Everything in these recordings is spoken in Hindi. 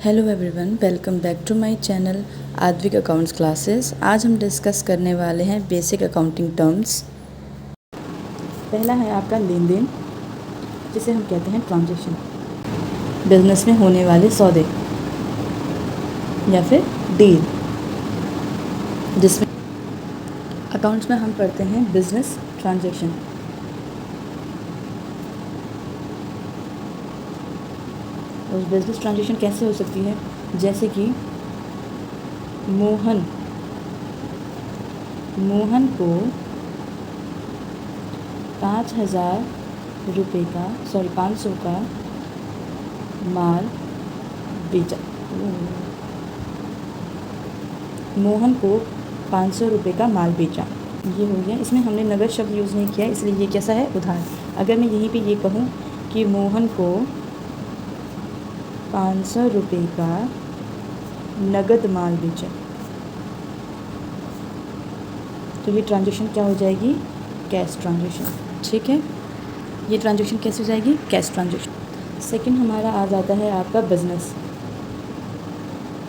Hello everyone, welcome back to my channel Aadvik accounts classes. आज हम डिस्कस करने वाले हैं बेसिक अकाउंटिंग टर्म्स। पहला है आपका लेन देन, जिसे हम कहते हैं ट्रांजैक्शन। बिजनेस में होने वाले सौदे या फिर डील, जिसमें अकाउंट्स में हम पढ़ते हैं बिजनेस ट्रांजैक्शन। और बिजनेस ट्रांजैक्शन कैसे हो सकती है, जैसे कि मोहन को 500 का माल बेचा। मोहन को 500 रुपये का माल बेचा, ये हो गया। इसमें हमने नगद शब्द यूज़ नहीं किया, इसलिए ये कैसा है, उधार। अगर मैं यहीं पे ये कहूँ कि मोहन को 500 रुपये का नगद माल बेचा, तो ये ट्रांजैक्शन क्या हो जाएगी, कैश ट्रांजैक्शन। ठीक है, ये ट्रांजैक्शन कैसे हो जाएगी, कैश ट्रांजैक्शन। सेकंड हमारा आ जाता है आपका बिजनेस,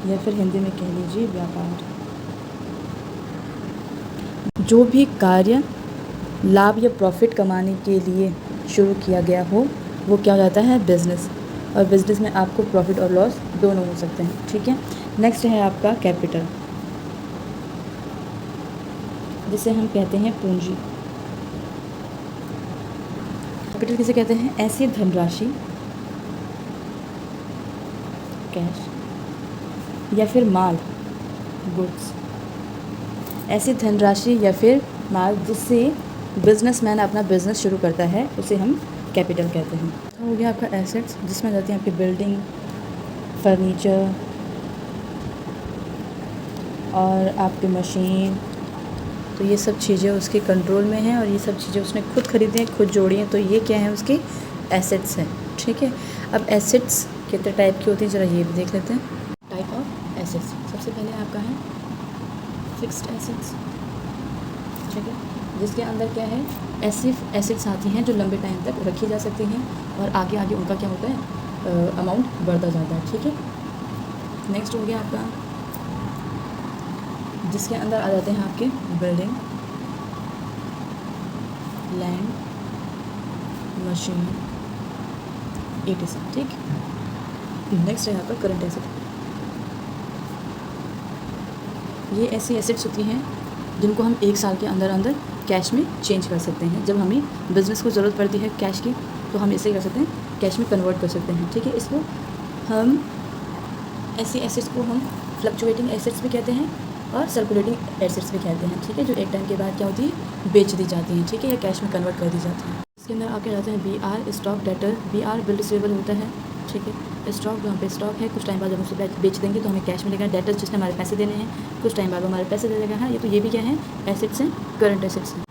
या फिर हिंदी में कह लीजिए व्यापार। जो भी कार्य लाभ या प्रॉफिट कमाने के लिए शुरू किया गया हो, वो क्या हो जाता है, बिजनेस। और बिजनेस में आपको प्रॉफिट और लॉस दोनों हो सकते हैं। ठीक है, नेक्स्ट है आपका कैपिटल, जिसे हम कहते हैं पूंजी। कैपिटल किसे कहते हैं, ऐसी धनराशि, कैश, या फिर माल, गुड्स। ऐसी धनराशि या फिर माल जिससे बिजनेसमैन अपना बिजनेस शुरू करता है, उसे हम कैपिटल कहते हैं। तो हो गया आपका एसेट्स, जिसमें जाती हैं आपकी बिल्डिंग, फर्नीचर और आपकी मशीन। तो ये सब चीज़ें उसके कंट्रोल में हैं और ये सब चीज़ें उसने खुद खरीदी हैं, खुद जोड़ी हैं, तो ये क्या है, उसकी एसेट्स हैं। ठीक है, अब एसेट्स कितने टाइप की होती हैं, ज़रा ये भी देख लेते हैं। टाइप ऑफ एसेट्स, सबसे पहले आपका है फिक्स्ड एसेट्स। ठीक है, जिसके अंदर क्या है, ऐसी एसेट्स आती हैं जो लंबे टाइम तक रखी जा सकती हैं और आगे आगे उनका क्या होता है, अमाउंट बढ़ता जाता है। ठीक है, नेक्स्ट हो गया आपका, जिसके अंदर आ जाते हैं आपके बिल्डिंग, लैंड, मशीन, etc। ठीक, नेक्स्ट है यहाँ पर करंट एसेट। ये ऐसी एसेट्स होती हैं जिनको हम 1 साल के अंदर अंदर कैश में चेंज कर सकते हैं। जब हमें बिज़नेस को ज़रूरत पड़ती है कैश की, तो हम इसे कर सकते हैं, कैश में कन्वर्ट कर सकते हैं। ठीक है, इसको हम, ऐसी एसेट्स को हम फ्लक्चुएटिंग एसेट्स भी कहते हैं और सर्कुलेटिंग एसेट्स भी कहते हैं। ठीक है, जो एक टाइम के बाद क्या होती है, बेच दी जाती हैं। ठीक है, या कैश में कन्वर्ट कर दी जाती हैं। इसके अंदर आपके जाते हैं BR, stock debtor. BR bill receivable होता है। ठीक है, स्टॉक जहाँ पे स्टॉक है, कुछ टाइम बाद जब उसे बेच देंगे तो हमें कैश मिलेगा। डेटर जिसने हमारे पैसे देने हैं, कुछ टाइम बाद वो हमारे पैसे दे देगा। हाँ, ये तो ये भी क्या है, एसेट्स हैं, करंट एसेट्स हैं।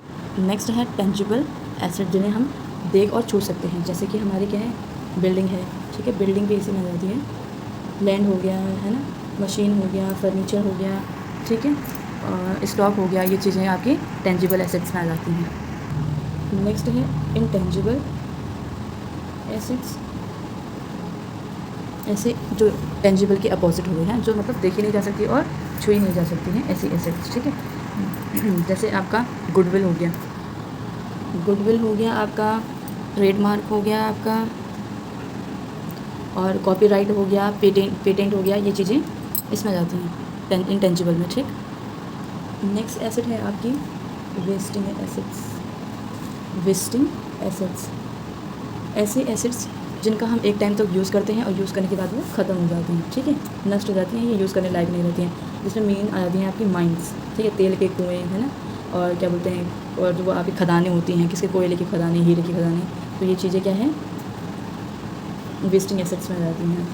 नेक्स्ट है टेंजिबल एसेट, जिन्हें हम देख और छू सकते हैं, जैसे कि हमारी क्या है, बिल्डिंग है। ठीक है, बिल्डिंग भी इसी में आ जाती है। लैंड हो गया है ना, मशीन हो गया, फर्नीचर हो गया। ठीक है, और स्टॉक हो गया, ये चीज़ें आपकी टेंजिबल एसेट्स में आ जाती हैं। नेक्स्ट है इनटेंजिबल एसेट्स, ऐसे जो टेंजिबल के अपोजिट हो गए हैं, जो मतलब देखी नहीं जा सकती और छुई नहीं जा सकती हैं, ऐसी एसेट्स। ठीक है, जैसे आपका गुडविल हो गया, गुडविल हो गया आपका, ट्रेडमार्क हो गया आपका, और कॉपीराइट हो गया, पेटेंट हो गया, ये चीज़ें इसमें आ जाती हैं इनटेंजिबल में। ठीक, नेक्स्ट एसेट है आपकी वेस्टिंग एसेट्स। वेस्टिंग एसेट्स ऐसे एसेट्स जिनका हम एक टाइम तक यूज़ करते हैं और यूज़ करने के बाद वो ख़त्म हो जाती हैं। ठीक है, नष्ट हो जाती हैं, ये यूज़ करने लायक नहीं रहती हैं। जिसमें मेन आ जाती हैं आपकी माइंस। ठीक है, तेल के कुएँ है ना, और क्या बोलते हैं, और जो आपकी खदानें होती हैं, किसके कोयले की खदानें, हीरे की खदानें, तो ये चीज़ें क्या हैं, वेस्टिंग एसेट्स में आ जाती हैं।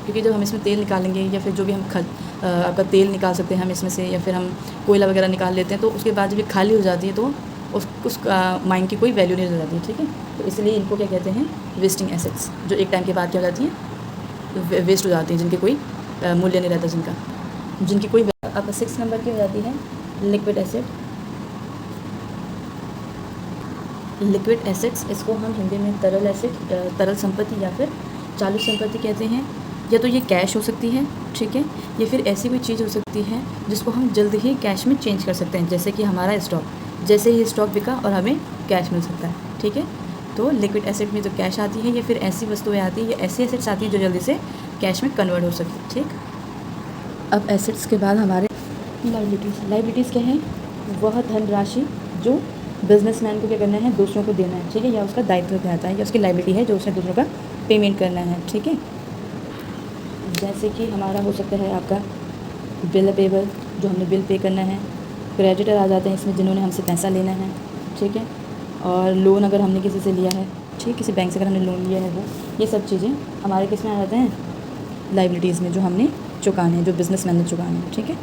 क्योंकि जब हम इसमें तेल निकालेंगे, या फिर जो भी हम आपका तेल निकाल सकते हैं हम इसमें से, या फिर हम कोयला वगैरह निकाल लेते हैं, तो उसके बाद जब ये खाली हो जाती है तो उस माइन की कोई वैल्यू नहीं रह जाती है। ठीक है, तो इसलिए इनको क्या कहते हैं, वेस्टिंग एसेट्स, जो एक टाइम के बाद क्या हो जाती हैं, वेस्ट हो जाती हैं, जिनके कोई मूल्य नहीं रहता, जिनकी कोई। अब 6 नंबर की हो जाती है लिक्विड एसेट। लिक्विड एसेट्स, इसको हम हिंदी में तरल एसेट, तरल संपत्ति या फिर चालू संपत्ति कहते हैं। या तो ये कैश हो सकती है, ठीक है, या फिर ऐसी कोई चीज़ हो सकती है जिसको हम जल्द ही कैश में चेंज कर सकते हैं, जैसे कि हमारा स्टॉक, जैसे ही स्टॉक बिका और हमें कैश मिल सकता है, ठीक है। तो लिक्विड एसेट में तो कैश आती है, या फिर ऐसी वस्तुएं आती हैं या ऐसी एसेट्स आती हैं जो जल्दी से कैश में कन्वर्ट हो सके, ठीक। अब एसेट्स के बाद हमारे लाइबिलिटीज़ क्या है? वह धनराशि जो बिजनेसमैन को क्या करना है, दूसरों को देना है, ठीक है, या उसका दायित्व कहता है, या उसकी लाइबिलिटी है जो उसे दूसरों का पेमेंट करना है, ठीक है। जैसे कि हमारा हो सकता है आपका बिल पेबल, जो हमने बिल पे करना है। क्रेडिटर आ जाते हैं इसमें, जिन्होंने हमसे पैसा लेना है, ठीक है। और लोन अगर हमने किसी से लिया है, ठीक, किसी बैंक से अगर हमने लोन लिया है, वो ये सब चीज़ें हमारे किस में आ जाते हैं? लाइबिलिटीज़ में, जो हमने चुकाने हैं, जो बिजनेसमैन ने चुकाने हैं, ठीक है।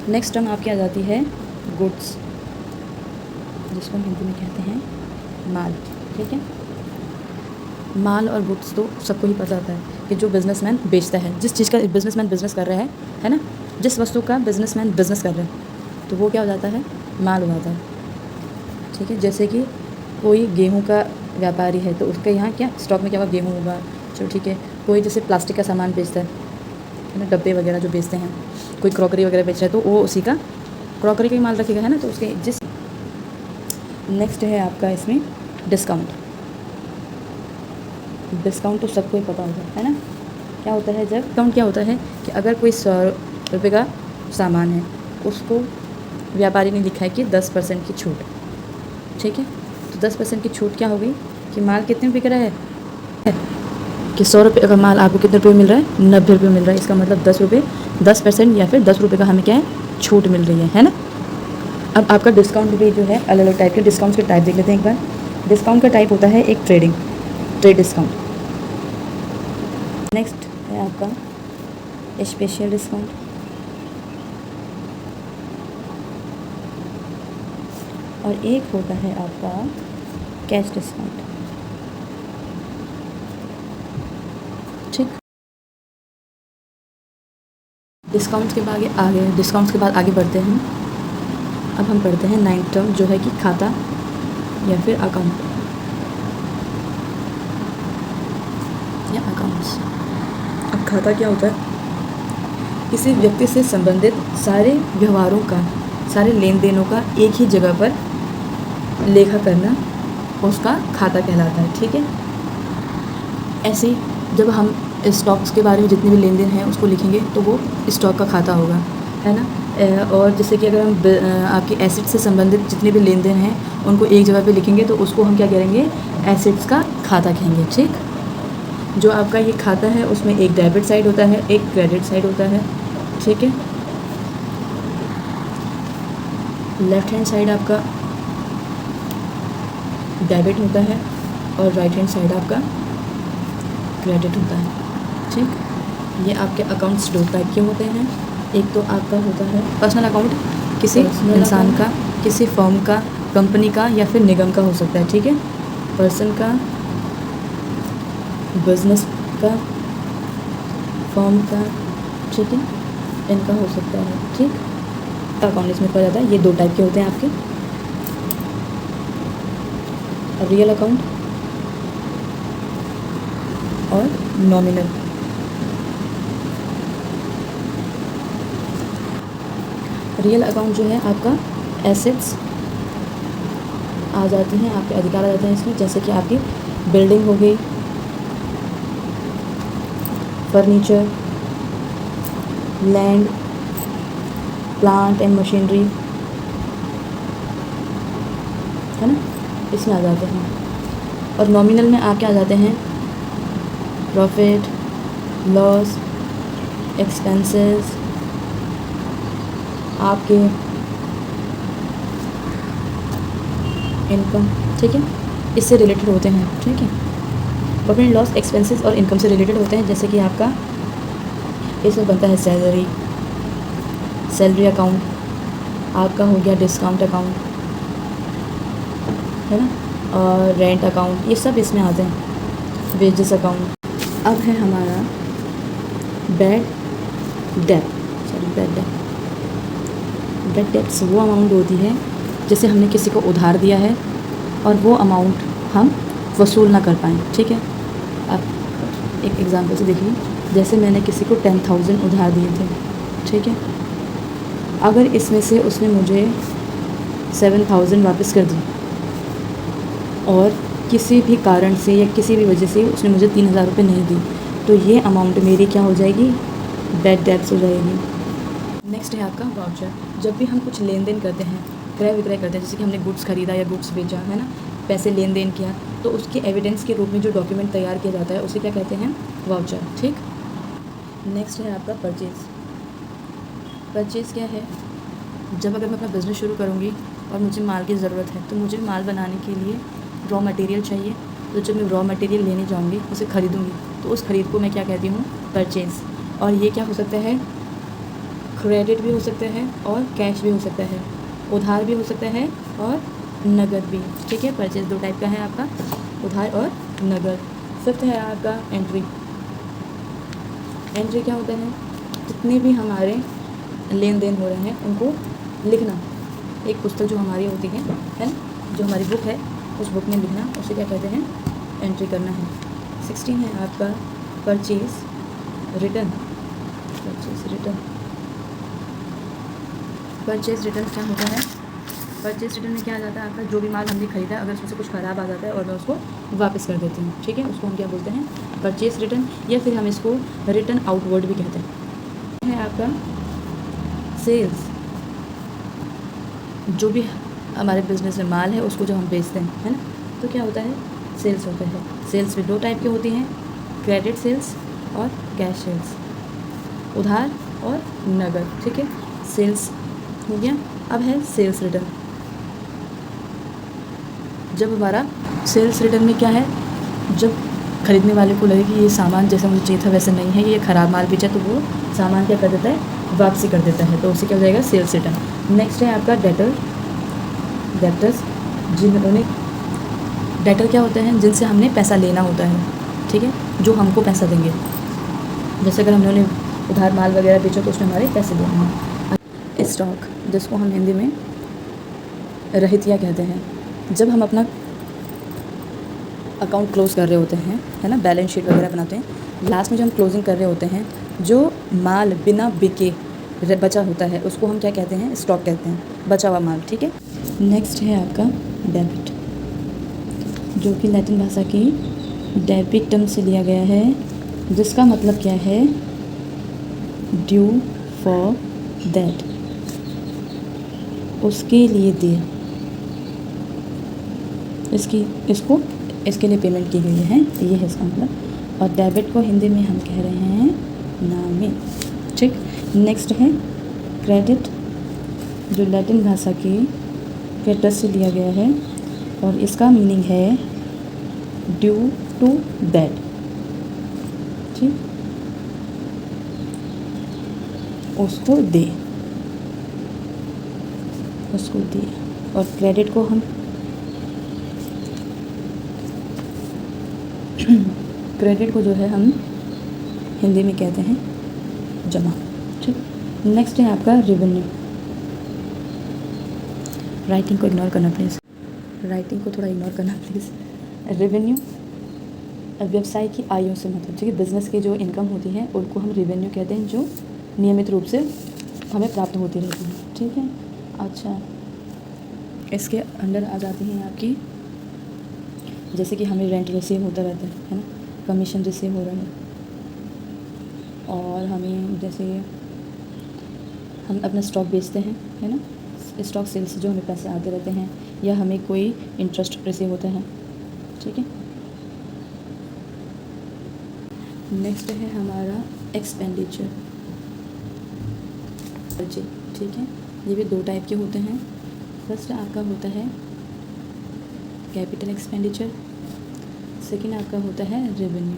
नेक्स्ट टर्म आपकी आ जाती है गुड्स, जिसको हम हिंदी में कहते हैं माल, ठीक है। माल और गुड्स तो सबको ही पता होता है कि जो बिजनेसमैन बेचता है, जिस चीज़ का बिजनेसमैन बिज़नेस कर रहा है ना, जिस वस्तु का बिजनेसमैन बिज़नेस कर रहा है, तो वो क्या हो जाता है? माल हो जाता है, ठीक है। जैसे कि कोई गेहूं का व्यापारी है, तो उसके यहाँ क्या स्टॉक में क्या होगा? गेहूं होगा, चलो ठीक है। कोई जैसे प्लास्टिक का सामान बेचता है ना, डब्बे वगैरह जो बेचते हैं, कोई क्रॉकरी वगैरह बेच रहा है, तो वो उसी का क्रॉकरी का ही माल रखेगा, है ना, तो उसके जिस। नेक्स्ट है आपका इसमें डिस्काउंट। डिस्काउंट तो सबको ही पता होता है ना, क्या होता है? जब डिस्काउंट क्या होता है कि अगर कोई 100 रुपये का सामान है, उसको व्यापारी ने लिखा है कि 10% की छूट, ठीक है। तो 10% की छूट क्या होगी कि माल कितने बिक रहा है कि 100 रुपये का माल आपको कितने रुपये मिल रहा है? 90 रुपये मिल रहा है। इसका मतलब 10 रुपये, 10% या फिर 10 रुपये का हमें क्या है? छूट मिल रही है ना। अब आपका डिस्काउंट भी जो है अलग अलग टाइप के डिस्काउंट्स के टाइप देख लेते हैं एक बार। डिस्काउंट का टाइप होता है एक ट्रेड डिस्काउंट। नेक्स्ट है आपका स्पेशल डिस्काउंट, और एक होता है आपका कैश डिस्काउंट, ठीक। डिस्काउंट्स के बाद आगे बढ़ते हैं। अब हम पढ़ते हैं 9th टर्म, जो है कि खाता या फिर अकाउंट या अकाउंट्स। अब खाता क्या होता है? किसी व्यक्ति से संबंधित सारे व्यवहारों का, सारे लेन देनों का एक ही जगह पर लेखा करना उसका खाता कहलाता है, ठीक है। ऐसे ही जब हम स्टॉक्स के बारे में जितने भी लेन देन हैं उसको लिखेंगे तो वो स्टॉक का खाता होगा, है ना। और जैसे कि अगर हम आपके एसेट से संबंधित जितने भी लेन देन हैं उनको एक जगह पे लिखेंगे तो उसको हम क्या करेंगे? एसेट्स का खाता कहेंगे, ठीक। जो आपका ये खाता है उसमें एक डेबिट साइड होता है, एक क्रेडिट साइड होता है, ठीक है। लेफ्ट हैंड साइड आपका डेबिट होता है और राइट हैंड साइड आपका क्रेडिट होता है, ठीक। ये आपके अकाउंट्स दो टाइप के होते हैं। एक तो आपका होता है पर्सनल अकाउंट, किसी इंसान का, किसी फर्म का, कंपनी का या फिर निगम का हो सकता है, ठीक है। पर्सन का, बिजनेस का, फर्म का, ठीक है, इनका हो सकता है, ठीक। अकाउंट इसमें पड़ जाता है। ये दो टाइप के होते हैं आपके, रियल अकाउंट और नॉमिनल। रियल अकाउंट जो है आपका एसेट्स आ जाती हैं, आपके अधिकार आ जाते हैं इसमें, जैसे कि आपकी बिल्डिंग हो गई, furniture, land, plant and machinery, है ना, इसमें आ जाते हैं। और नॉमिनल में आपके आ जाते हैं प्रॉफिट, लॉस, एक्सपेंसेस, आपके इनकम, ठीक है, इससे रिलेटेड होते हैं, ठीक है। प्रॉफिट एंड लॉस, एक्सपेंसेस और इनकम से रिलेटेड होते हैं। जैसे कि आपका इसमें बनता है सैलरी अकाउंट, आपका हो गया डिस्काउंट अकाउंट, है ना, और रेंट अकाउंट, ये सब इसमें आते हैं। Wages account. अब है हमारा बैड डेट्स वो अमाउंट होती है जैसे हमने किसी को उधार दिया है और वो अमाउंट हम वसूल ना कर पाएँ, ठीक है। अब एक एग्जांपल से देखिए, जैसे मैंने किसी को 10,000 उधार दिए थे, ठीक है। अगर इसमें से उसने मुझे 7,000 वापस कर दी और किसी भी कारण से या किसी भी वजह से उसने मुझे 3,000 रुपये नहीं दी, तो ये अमाउंट मेरी क्या हो जाएगी, बैड डेब्ट्स हो जाएगी। नेक्स्ट है आपका वाउचर। जब भी हम कुछ लेन देन करते हैं, क्रय विक्रय करते हैं, जैसे कि हमने गुड्स खरीदा या गुड्स बेचा, है ना, पैसे लेन देन किया, तो उसके एविडेंस के रूप में जो डॉक्यूमेंट तैयार किया जाता है उसे क्या कहते हैं, वाउचर, ठीक। नेक्स्ट है आपका परचेज़। परचेज़ क्या है, जब अगर मैं अपना बिज़नेस शुरू करूँगी और मुझे माल की ज़रूरत है, तो मुझे माल बनाने के लिए रॉ मटेरियल चाहिए। तो जब मैं रॉ मटेरियल लेने जाऊँगी, उसे ख़रीदूँगी, तो उस ख़रीद को मैं क्या कहती हूँ, परचेज़। और ये क्या हो सकता है, क्रेडिट भी हो सकता है और कैश भी हो सकता है, उधार भी हो सकता है और नगद भी, ठीक है। परचेज़ दो टाइप का है आपका, उधार और नगद। फिफ्थ है आपका एंट्री। एंट्री क्या होता है, जितने भी हमारे लेन देन हो रहे हैं उनको लिखना। एक पुस्तक जो हमारी होती है ना, जो हमारी बुक है, उस बुक में लिखना, उसे क्या कहते हैं, एंट्री करना है। 16 है आपका purchase return. Purchase return. Purchase return क्या होता है, परचेज़ रिटर्न में क्या आ जाता है आपका, जो भी माल हमने खरीदा अगर उसमें से कुछ ख़राब आ जाता है और मैं उसको वापस कर देती हूँ, ठीक है, उसको हम क्या बोलते हैं, परचेज़ रिटर्न, या फिर हम इसको रिटर्न आउटवर्ड भी कहते हैं। है आपका सेल्स। जो भी हमारे बिज़नेस में माल है उसको जब हम बेचते हैं, है ना, तो क्या होता है, सेल्स होता है। सेल्स में दो टाइप की होती हैं, क्रेडिट सेल्स और कैश सेल्स, उधार और नगद, ठीक है। सेल्स हो गया। अब है सेल्स रिटर्न। जब हमारा सेल्स रिटर्न में क्या है, जब खरीदने वाले को लगे कि ये सामान जैसा मुझे चाहिए था वैसे नहीं है, ये ख़राब माल बेचा, तो वो सामान क्या कर देता है, वापसी कर देता है, तो उसे क्या हो जाएगा, सेल्स रिटर्न। नेक्स्ट है आपका डेटर। डेटर्स, जिन्होंने, डेटर क्या होते हैं, जिनसे हमने पैसा लेना होता है, ठीक है, जो हमको पैसा देंगे। जैसे अगर हमने उधार माल वगैरह बेचा तो उसमें हमारे पैसे देने हैं। स्टॉक, जिसको हम हिंदी में रहतिया कहते हैं। जब हम अपना अकाउंट क्लोज़ कर रहे होते हैं, है ना, बैलेंस शीट वगैरह बनाते हैं, लास्ट में जो हम क्लोजिंग कर रहे होते हैं, जो माल बिना बिके बचा होता है उसको हम क्या कहते हैं, स्टॉक कहते हैं, बचा हुआ माल, ठीक है। नेक्स्ट है आपका डेबिट, जो कि लैटिन भाषा की डेबिट टर्म से लिया गया है, जिसका मतलब क्या है, ड्यू फॉर दैट, उसके लिए दे, इसके लिए पेमेंट की गई है, ये है इसका मतलब। और डेबिट को हिंदी में हम कह रहे हैं नामे, ठीक। नेक्स्ट है क्रेडिट, जो लैटिन भाषा की क्रेडिट से लिया गया है और इसका मीनिंग है ड्यू टू दैट, ठीक, उसको दे, उसको दे। और क्रेडिट को हम क्रेडिट को जो है हम हिंदी में कहते हैं जमा, ठीक। नेक्स्ट है आपका रेवेन्यू। राइटिंग को इग्नोर करना प्लीज़, राइटिंग को थोड़ा इग्नोर करना प्लीज़। रेवेन्यू व्यवसाय की आयों से मतलब, ठीक है, बिज़नेस की जो इनकम होती है उनको हम रेवेन्यू कहते हैं, जो नियमित रूप से हमें प्राप्त होती रहती है, ठीक है। अच्छा, इसके अंडर आ जाती हैं आपकी, जैसे कि हमें रेंट रिसीव होता रहता है ना, कमीशन रिसीव हो रहा है, और हमें जैसे हम अपना स्टॉक बेचते हैं, है ना, स्टॉक सेल से जो हमें पैसे आते रहते हैं, या हमें कोई इंटरेस्ट रिसीव होता है, ठीक है। नेक्स्ट है हमारा एक्सपेंडिचर, खर्चे, ठीक है। ये भी दो टाइप के होते हैं। फर्स्ट आपका होता है कैपिटल एक्सपेंडिचर, सेकंड आपका होता है रेवेन्यू।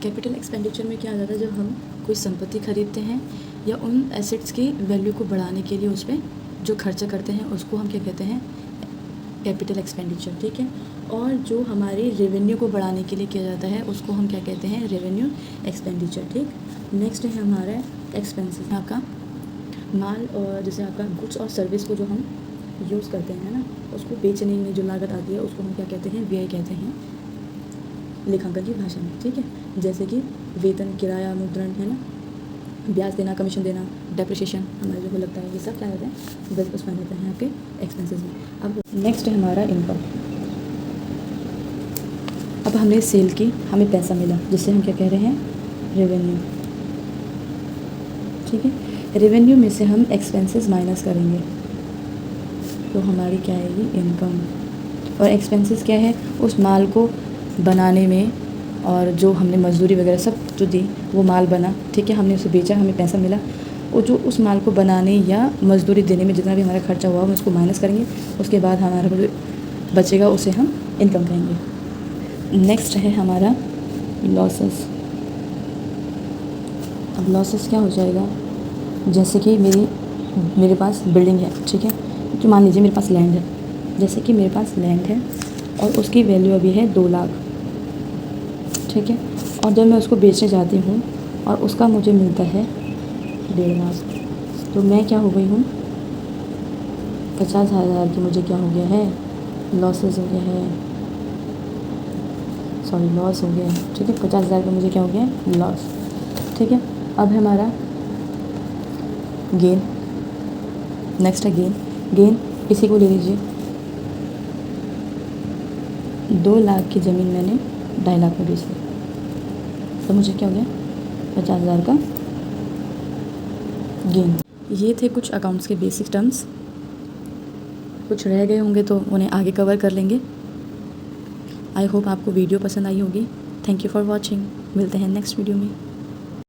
कैपिटल एक्सपेंडिचर में क्या आ जाता है, जब हम कोई संपत्ति खरीदते हैं या उन एसेट्स की वैल्यू को बढ़ाने के लिए उस पर जो खर्चा करते हैं उसको हम क्या कहते हैं, कैपिटल एक्सपेंडिचर, ठीक है। और जो हमारी रेवेन्यू को बढ़ाने के लिए किया जाता है उसको हम क्या कहते हैं, रेवेन्यू एक्सपेंडिचर, ठीक। नेक्स्ट है हमारा एक्सपेंसेस, आपका माल और जैसे आपका गुड्स और सर्विस को जो हम यूज़ करते हैं ना, उसको बेचने में जो लागत आती है उसको हम क्या कहते हैं, व्यय कहते हैं लेखांकन की भाषा में, ठीक है। जैसे कि वेतन, किराया, मुद्रण, है ना, ब्याज देना, कमीशन देना, डेप्रिसिएशन हमारा जो लगता है, ये सब क्या होता है, बिल उसमें होते हैं आपके एक्सपेंसेस में। अब नेक्स्ट है हमारा इनकम। अब हमने सेल की, हमें पैसा मिला, जिससे हम क्या कह रहे हैं, रेवेन्यू, ठीक है। रेवेन्यू में से हम एक्सपेंसेस माइनस करेंगे तो हमारी क्या आएगी, इनकम। और एक्सपेंसेस क्या है, उस माल को बनाने में और जो हमने मजदूरी वगैरह सब जो दी, वो माल बना, ठीक है, हमने उसे बेचा, हमें पैसा मिला, वो जो उस माल को बनाने या मजदूरी देने में जितना भी हमारा खर्चा हुआ हम उसको माइनस करेंगे, उसके बाद हमारा जो बचेगा उसे हम इनकम कहेंगे। नेक्स्ट है हमारा लॉसेस। अब लॉसेस क्या हो जाएगा, जैसे कि मेरे पास बिल्डिंग है, ठीक है, तो मान लीजिए मेरे पास लैंड है, जैसे कि मेरे पास लैंड है और उसकी वैल्यू अभी है 2 लाख, ठीक है, और जब मैं उसको बेचने जाती हूँ और उसका मुझे मिलता है 1.5 लाख, तो मैं क्या हो गई हूँ, 50,000 की मुझे क्या हो गया है, लॉसेस हो गया है, सॉरी लॉस हो गया है, ठीक है, 50,000 का मुझे क्या हो गया है, लॉस, ठीक है। अब है हमारा गेन। नेक्स्ट है गेन। गेन इसी को ले लीजिए, 2 लाख की ज़मीन मैंने 2.5 लाख में बेच दी, तो मुझे क्या हो गया, 50,000 का गेन। ये थे कुछ अकाउंट्स के बेसिक टर्म्स, कुछ रह गए होंगे तो उन्हें आगे कवर कर लेंगे। आई होप आपको वीडियो पसंद आई होगी। Thank you for watching. मिलते हैं नेक्स्ट वीडियो में।